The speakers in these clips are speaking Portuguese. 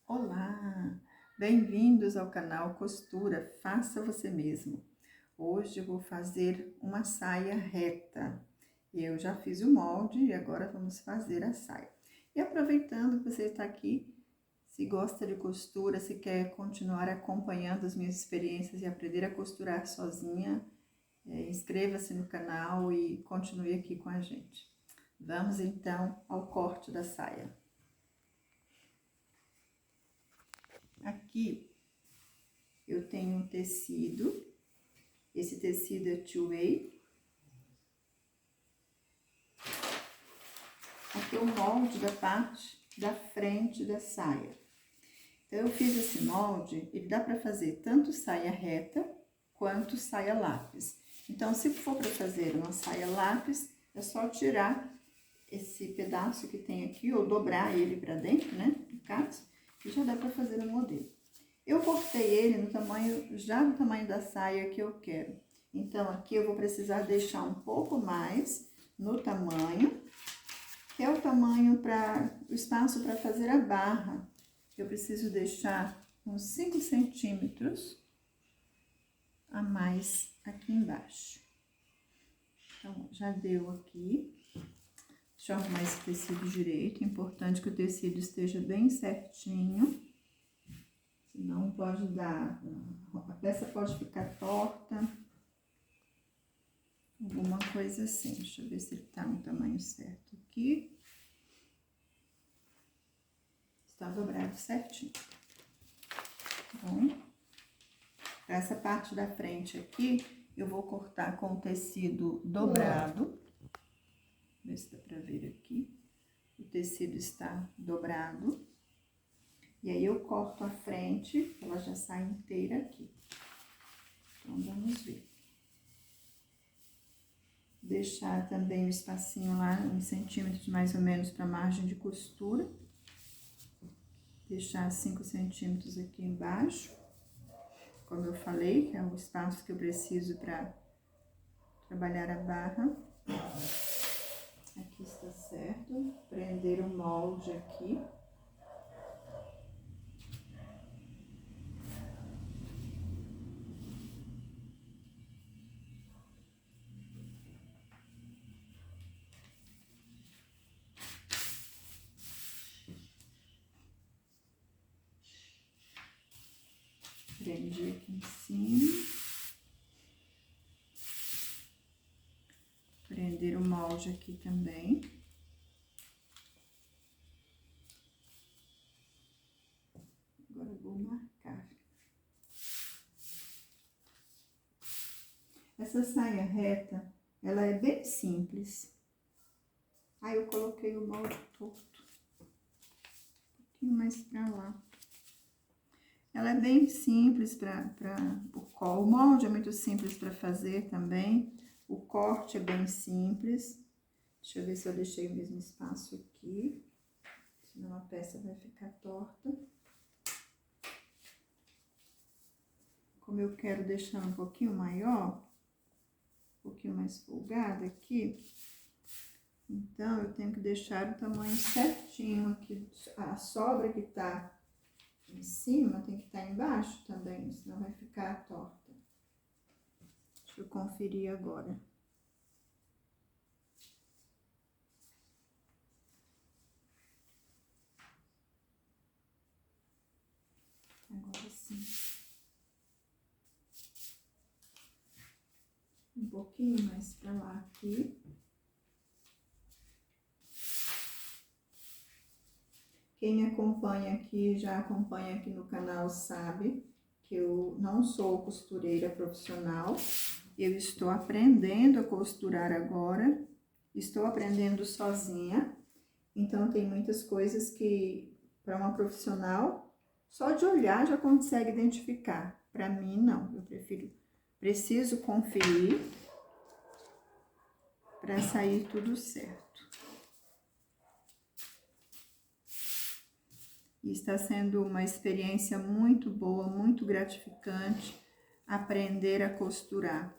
Olá, bem-vindos ao canal Costura Faça Você Mesmo. Hoje eu vou fazer uma saia reta. Eu já fiz o molde e agora vamos fazer a saia. E aproveitando que você está aqui, se gosta de costura, se quer continuar acompanhando as minhas experiências e aprender a costurar sozinha, inscreva-se no canal e continue aqui com a gente. Vamos então ao corte da saia. Aqui eu tenho um tecido, esse tecido é two-way. Aqui é o molde da parte da frente da saia. Então, eu fiz esse molde, ele dá para fazer tanto saia reta quanto saia lápis. Então, se for para fazer uma saia lápis, é só tirar esse pedaço que tem aqui, ou dobrar ele para dentro, né, no caso, e já dá para fazer o modelo. Eu cortei ele no tamanho, já no tamanho da saia que eu quero. Então, aqui eu vou precisar deixar um pouco mais no tamanho, que é o tamanho o espaço para fazer a barra. Eu preciso deixar uns 5 centímetros a mais aqui embaixo. Então, já deu aqui. Deixa eu arrumar esse tecido direito. É importante que o tecido esteja bem certinho. Senão pode dar, a peça pode ficar torta, alguma coisa assim. Deixa eu ver se ele tá no tamanho certo aqui. Está dobrado certinho. Bom, para essa parte da frente aqui, eu vou cortar com o tecido dobrado. Ver se dá pra ver aqui. O tecido está dobrado. E aí, eu corto a frente, ela já sai inteira aqui. Então, vamos ver. Deixar também o espacinho lá, uns centímetros mais ou menos, para margem de costura. Deixar 5 centímetros aqui embaixo. Como eu falei, que é o espaço que eu preciso para trabalhar a barra. Aqui está certo. Prender o molde aqui. Prendi aqui em cima. Prender o molde aqui também. Agora eu vou marcar. Essa saia reta, ela é bem simples. Aí eu coloquei o molde torto. Um pouquinho mais pra lá. Ela é bem simples o molde é muito simples para fazer também. O corte é bem simples. Deixa eu ver se eu deixei o mesmo espaço aqui. Senão a peça vai ficar torta. Como eu quero deixar um pouquinho maior, um pouquinho mais folgada aqui, então eu tenho que deixar o tamanho certinho aqui. A sobra que tá em cima tem que estar embaixo também, senão vai ficar torta. Deixa eu conferir agora. Agora sim. Um pouquinho mais pra lá aqui. Quem me acompanha aqui, já acompanha aqui no canal, sabe que eu não sou costureira profissional. Eu estou aprendendo a costurar agora. Estou aprendendo sozinha. Então, tem muitas coisas que, para uma profissional, só de olhar já consegue identificar. Para mim, não. Eu preciso conferir para sair tudo certo. E está sendo uma experiência muito boa, muito gratificante aprender a costurar.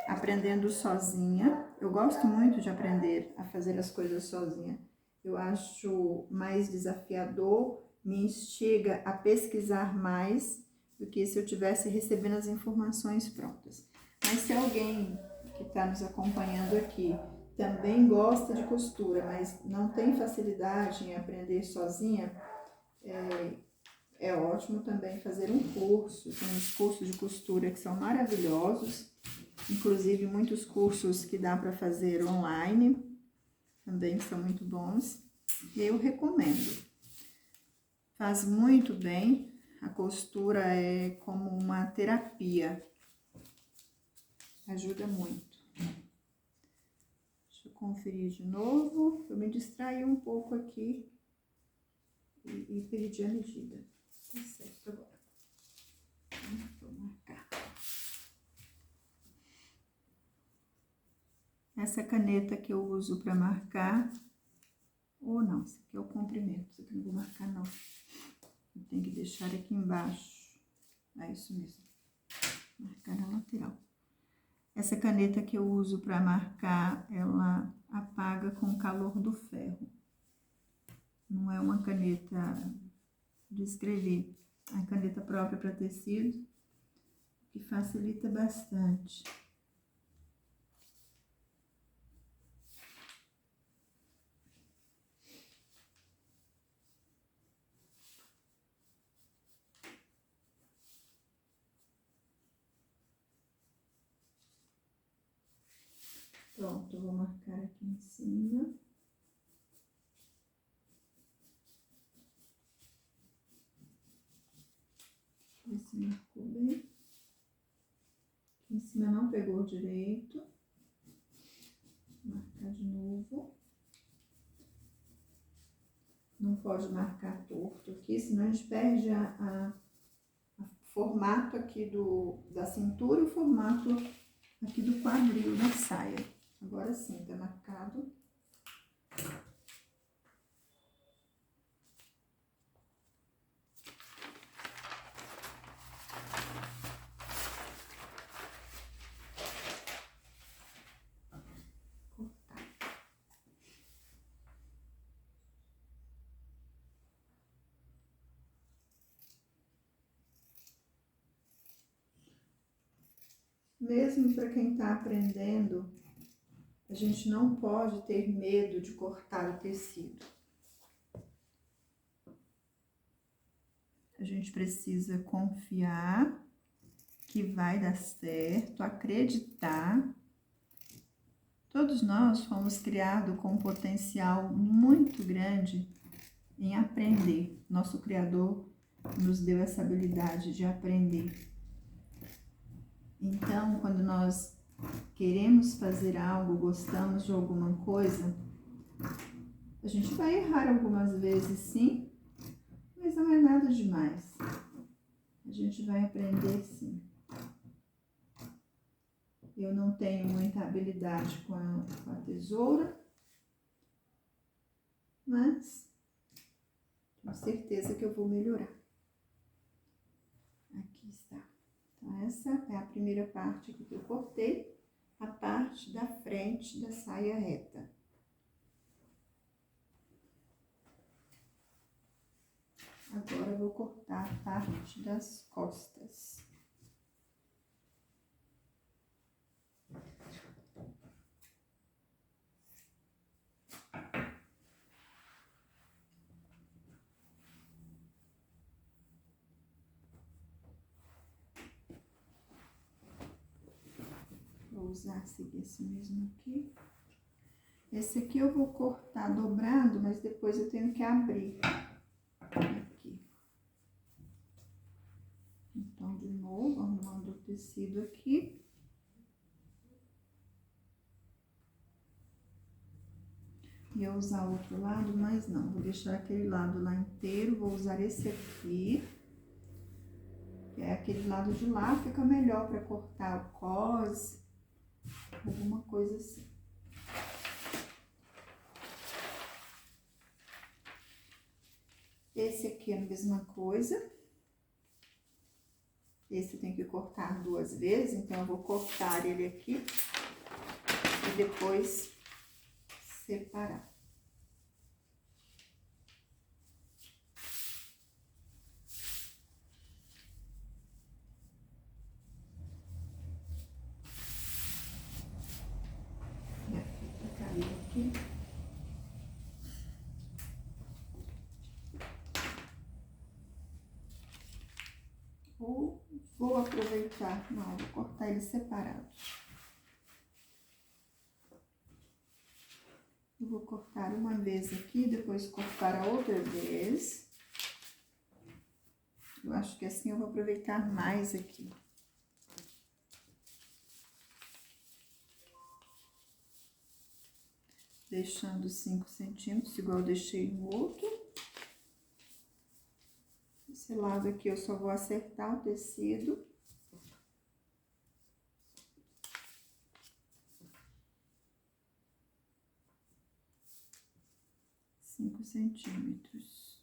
Aprendendo sozinha. Eu gosto muito de aprender a fazer as coisas sozinha. eu acho mais desafiador, me instiga a pesquisar mais do que se eu tivesse recebendo as informações prontas. Mas se alguém que está nos acompanhando aqui também gosta de costura, mas não tem facilidade em aprender sozinha, é ótimo também fazer um curso. Tem uns cursos de costura que são maravilhosos, inclusive muitos cursos que dá para fazer online, também são muito bons. Eu recomendo. Faz muito bem, a costura é como uma terapia, ajuda muito. Deixa eu conferir de novo, eu me distraí um pouco aqui e perdi a medida. Tá certo agora. Vou marcar. Essa caneta que eu uso para marcar, ou não, esse aqui é o comprimento, esse aqui não vou marcar não. Eu tenho que deixar aqui embaixo. É isso mesmo. Marcar na lateral. Essa caneta que eu uso para marcar, ela apaga com o calor do ferro. Não é uma caneta de escrever. É a caneta própria para tecido, que facilita bastante. Pronto, eu vou marcar aqui em cima. Ver se marcou bem. Aqui em cima não pegou direito. Vou marcar de novo. Não pode marcar torto aqui, senão a gente perde o formato aqui da cintura e o formato aqui do quadril da saia. Agora sim, tá marcado. Mesmo para quem está aprendendo, a gente não pode ter medo de cortar o tecido. A gente precisa confiar que vai dar certo, acreditar. Todos nós fomos criados com um potencial muito grande em aprender. Nosso Criador nos deu essa habilidade de aprender. Então, quando nós queremos fazer algo, gostamos de alguma coisa, a gente vai errar algumas vezes, sim, mas não é nada demais. A gente vai aprender, sim. Eu não tenho muita habilidade com a tesoura, mas tenho certeza que eu vou melhorar. Aqui está. Então, essa é a primeira parte aqui que eu cortei, a parte da frente da saia reta. Agora eu vou cortar a parte das costas. Vou usar esse mesmo aqui. Esse aqui eu vou cortar dobrado, mas depois eu tenho que abrir aqui. Então, de novo, arrumando o tecido aqui. Ia usar o outro lado, mas não, vou deixar aquele lado lá inteiro, vou usar esse aqui. Que é aquele lado de lá, fica melhor para cortar o cos, alguma coisa assim. Esse aqui é a mesma coisa. Esse eu tenho que cortar 2 vezes, então eu vou cortar ele aqui e depois separar. Ou vou aproveitar, não, vou cortar eles separados. Eu vou cortar uma vez aqui, depois cortar a outra vez. Eu acho que assim eu vou aproveitar mais aqui. Deixando 5 centímetros, igual eu deixei no outro. Esse lado aqui eu só vou acertar o tecido. Cinco centímetros.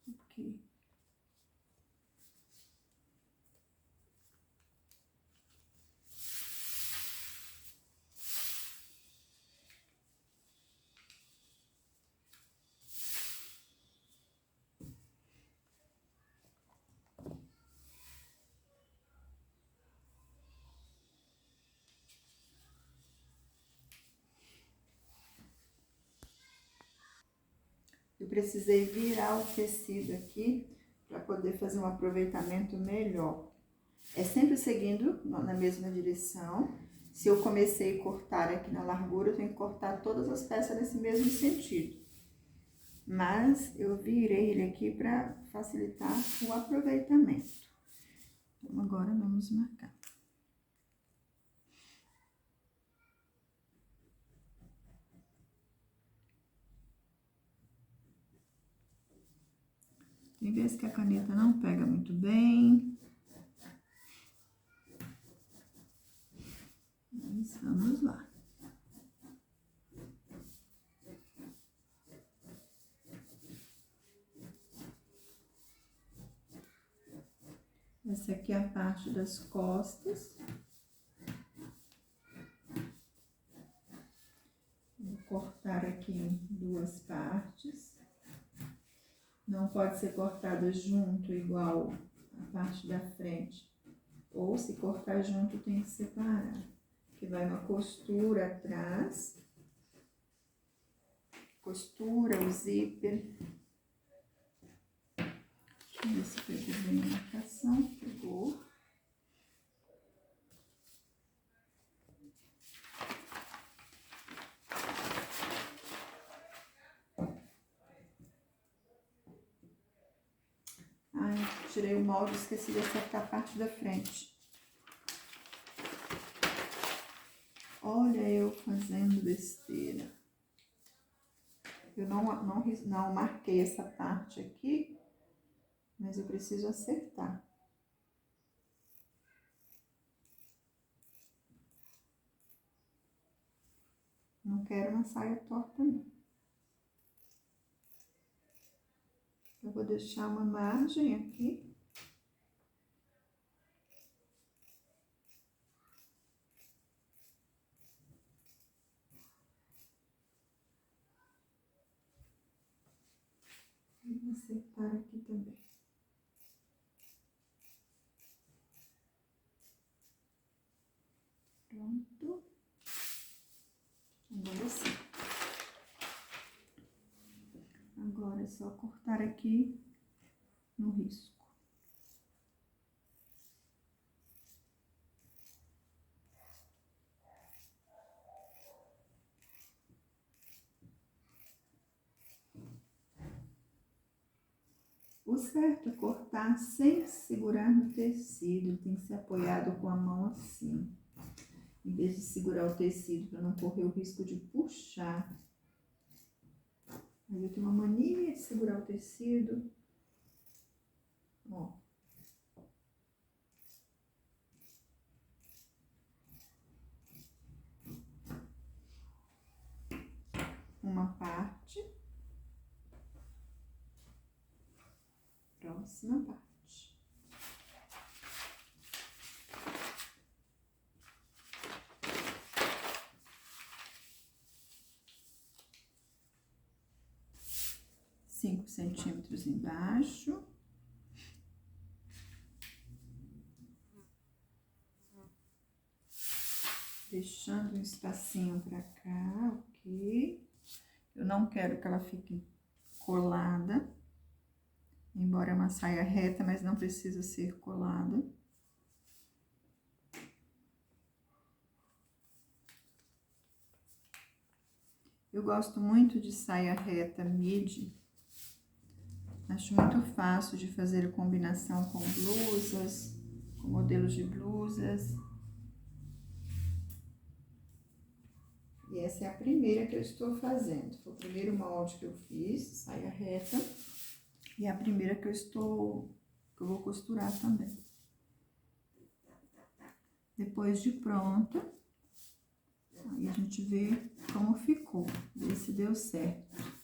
Ok. Eu precisei virar o tecido aqui para poder fazer um aproveitamento melhor. É sempre seguindo na mesma direção. Se eu comecei a cortar aqui na largura, eu tenho que cortar todas as peças nesse mesmo sentido. Mas eu virei ele aqui para facilitar o aproveitamento. Então, agora vamos marcar. Tem vezes que a caneta não pega muito bem. Mas vamos lá. Essa aqui é a parte das costas. Vou cortar aqui em duas partes. Não pode ser cortada junto, igual a parte da frente. Ou se cortar junto, tem que separar. Que vai uma costura atrás. Costura, o zíper. Deixa eu ver se pegou bem a marcação. Pegou. Ai, tirei o molde, esqueci de acertar a parte da frente. Olha eu fazendo besteira. Eu não marquei essa parte aqui, mas eu preciso acertar. Não quero uma saia torta, não. Eu vou deixar uma margem aqui. E vou acertar aqui também. Pronto. Agora sim. Agora é só cortar aqui no risco. O certo é cortar sem segurar no tecido, tem que ser apoiado com a mão assim. Em vez de segurar o tecido, para não correr o risco de puxar. Aí eu tenho uma mania de segurar o tecido. Ó. Uma parte. Próxima parte. Cinco centímetros embaixo. Deixando um espacinho pra cá, ok? Eu não quero que ela fique colada. embora é uma saia reta, mas não precisa ser colada. Eu gosto muito de saia reta midi. Acho muito fácil de fazer combinação com blusas, com modelos de blusas. E essa é a primeira que eu estou fazendo. Foi o primeiro molde que eu fiz, saia reta. E é a primeira que eu vou costurar também. Depois de pronta, aí a gente vê como ficou, vê se deu certo.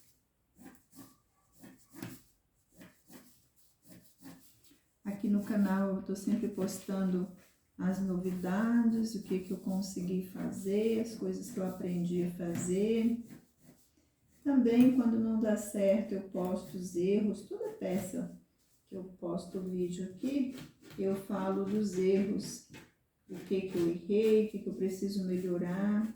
Aqui no canal eu tô sempre postando as novidades, o que eu consegui fazer, as coisas que eu aprendi a fazer. Também, quando não dá certo, eu posto os erros. Toda peça que eu posto o vídeo aqui, eu falo dos erros, o que eu errei, o que eu preciso melhorar.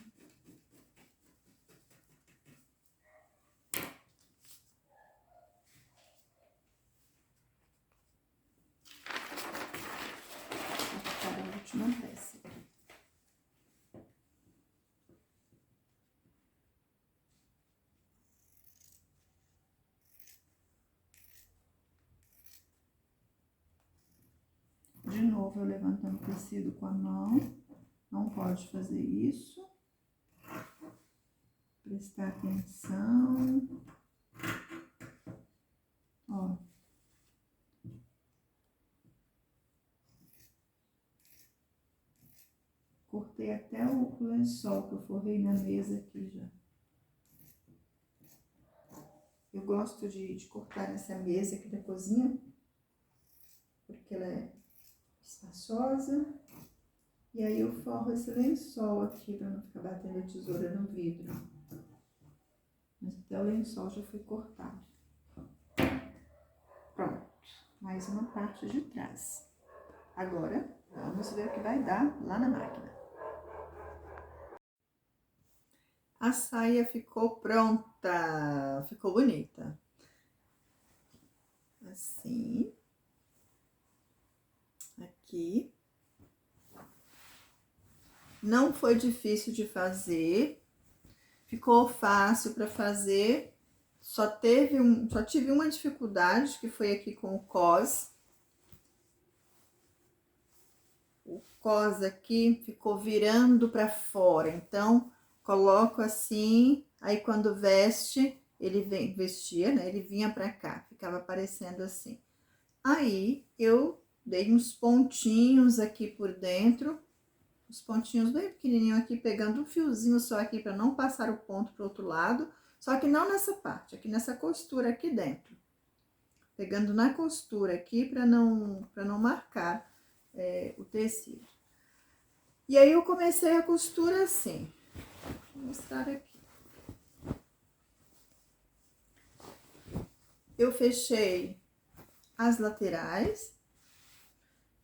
Vou ficar a última peça. De novo, eu levantando o tecido com a mão, não pode fazer isso. Prestar atenção. Ó. Cortei até o lençol que eu forrei na mesa aqui já. Eu gosto de cortar nessa mesa aqui da cozinha, porque ela é espaçosa. E aí eu forro esse lençol aqui para não ficar batendo a tesoura no vidro. Mas até o lençol já foi cortado. Pronto, mais uma parte de trás. Agora, vamos ver o que vai dar lá na máquina. A saia ficou pronta, ficou bonita. Assim. Aqui. Não foi difícil de fazer, ficou fácil para fazer. Só tive uma dificuldade, que foi aqui com o cos. O cos aqui ficou virando para fora, então coloco assim, aí quando veste, ele vestia, né? Ele vinha para cá, ficava aparecendo assim. Aí eu dei uns pontinhos aqui por dentro, os pontinhos bem pequenininho aqui, pegando um fiozinho só aqui para não passar o ponto pro outro lado, só que não nessa parte, aqui nessa costura aqui dentro. Pegando na costura aqui para não marcar o tecido. E aí eu comecei a costura assim. Vou mostrar aqui. Eu fechei as laterais.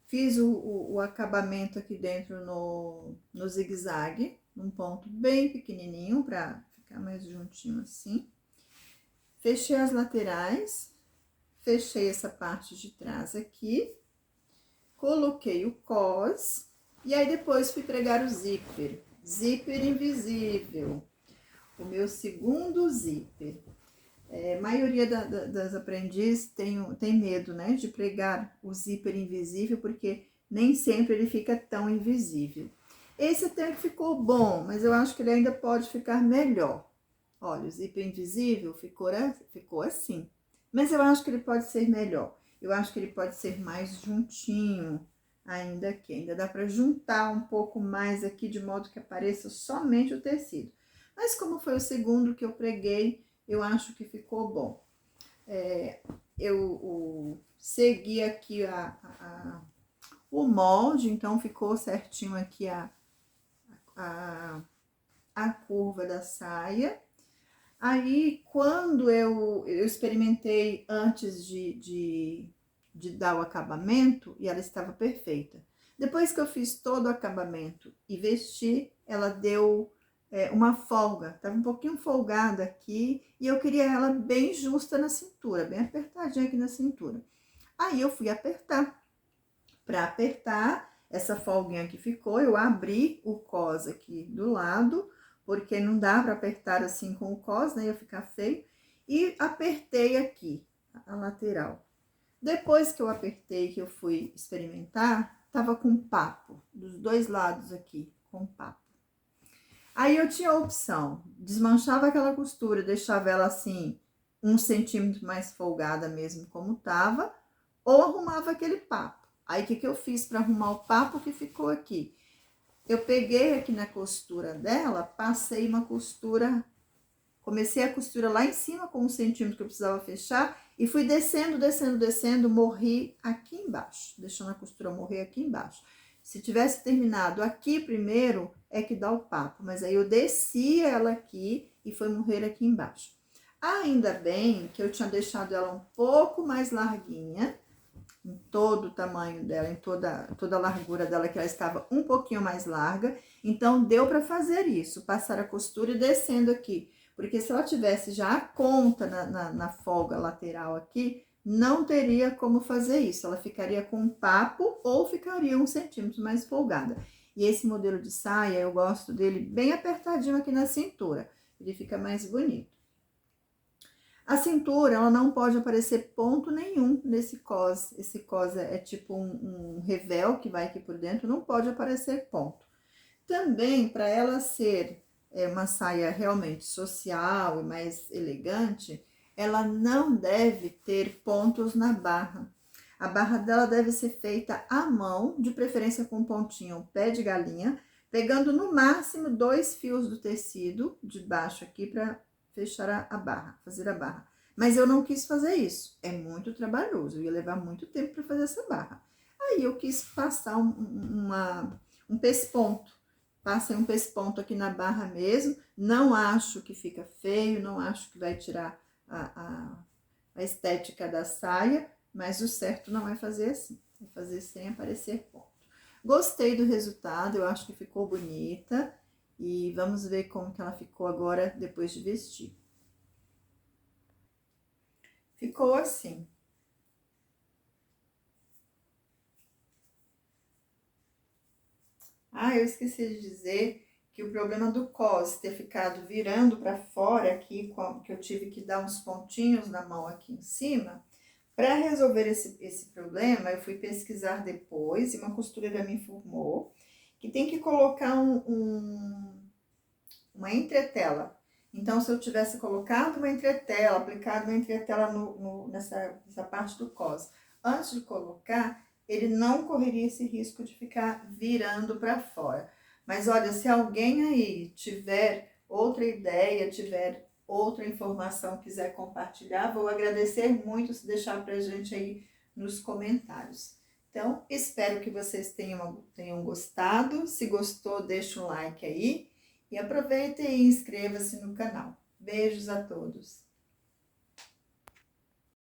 Fiz o acabamento aqui dentro no zigue-zague, num ponto bem pequenininho, para ficar mais juntinho assim. Fechei as laterais, fechei essa parte de trás aqui, coloquei o cos, e aí depois fui pregar o zíper invisível, o meu segundo zíper. A maioria das aprendizes tem medo, né, de pregar o zíper invisível, porque nem sempre ele fica tão invisível. Esse até que ficou bom, mas eu acho que ele ainda pode ficar melhor. Olha, o zíper invisível ficou assim, mas eu acho que ele pode ser melhor. Eu acho que ele pode ser mais juntinho ainda aqui. Ainda dá para juntar um pouco mais aqui, de modo que apareça somente o tecido. Mas como foi o segundo que eu preguei, eu acho que ficou bom. Eu segui aqui o molde, então ficou certinho aqui a curva da saia. Aí, quando eu experimentei antes de dar o acabamento, e ela estava perfeita. Depois que eu fiz todo o acabamento e vesti, ela deu uma folga, estava um pouquinho folgada aqui, e eu queria ela bem justa na cintura, bem apertadinha aqui na cintura. Aí eu fui apertar. Para apertar, essa folguinha que ficou, eu abri o cos aqui do lado, porque não dá para apertar assim com o cos, né? Ia ficar feio. E apertei aqui a lateral. Depois que eu apertei, que eu fui experimentar, tava com papo, dos dois lados aqui, com papo. Aí eu tinha a opção, desmanchava aquela costura, deixava ela assim, 1 centímetro mais folgada mesmo como tava, ou arrumava aquele papo. Aí, o que eu fiz para arrumar o papo que ficou aqui? Eu peguei aqui na costura dela, passei uma costura, comecei a costura lá em cima com 1 centímetro que eu precisava fechar, e fui descendo, descendo, descendo, morri aqui embaixo, deixando a costura morrer aqui embaixo. Se tivesse terminado aqui primeiro, é que dá o papo, mas aí eu desci ela aqui e foi morrer aqui embaixo. Ainda bem que eu tinha deixado ela um pouco mais larguinha, em todo o tamanho dela, em toda a largura dela, que ela estava um pouquinho mais larga. Então, deu para fazer isso, passar a costura e descendo aqui. Porque se ela tivesse já a conta na folga lateral aqui, não teria como fazer isso. Ela ficaria com um papo ou ficaria 1 centímetro mais folgada. E esse modelo de saia, eu gosto dele bem apertadinho aqui na cintura. Ele fica mais bonito. A cintura, ela não pode aparecer ponto nenhum nesse cos. Esse cos é tipo um revel que vai aqui por dentro, não pode aparecer ponto. Também, para ela ser uma saia realmente social e mais elegante, ela não deve ter pontos na barra. A barra dela deve ser feita à mão, de preferência com pontinho pé de galinha, pegando no máximo 2 fios do tecido de baixo aqui para fechar a barra, fazer a barra. Mas eu não quis fazer isso, é muito trabalhoso, eu ia levar muito tempo para fazer essa barra. Aí eu quis passar um pesponto, passei um pesponto aqui na barra mesmo, não acho que fica feio, não acho que vai tirar a estética da saia, mas o certo não é fazer assim, é fazer sem aparecer ponto. Gostei do resultado, eu acho que ficou bonita. E vamos ver como que ela ficou agora depois de vestir. Ficou assim. Ah, eu esqueci de dizer que o problema do cos ter ficado virando para fora aqui, que eu tive que dar uns pontinhos na mão aqui em cima, para resolver esse problema, eu fui pesquisar depois e uma costureira me informou que tem que colocar uma entretela. Então, se eu tivesse colocado uma entretela, aplicado uma entretela nessa parte do cos, antes de colocar, ele não correria esse risco de ficar virando para fora. Mas olha, se alguém aí tiver outra ideia, tiver outra informação, quiser compartilhar, vou agradecer muito se deixar pra gente aí nos comentários. Então, espero que vocês tenham gostado. Se gostou, deixa um like aí. E aproveita e inscreva-se no canal. Beijos a todos!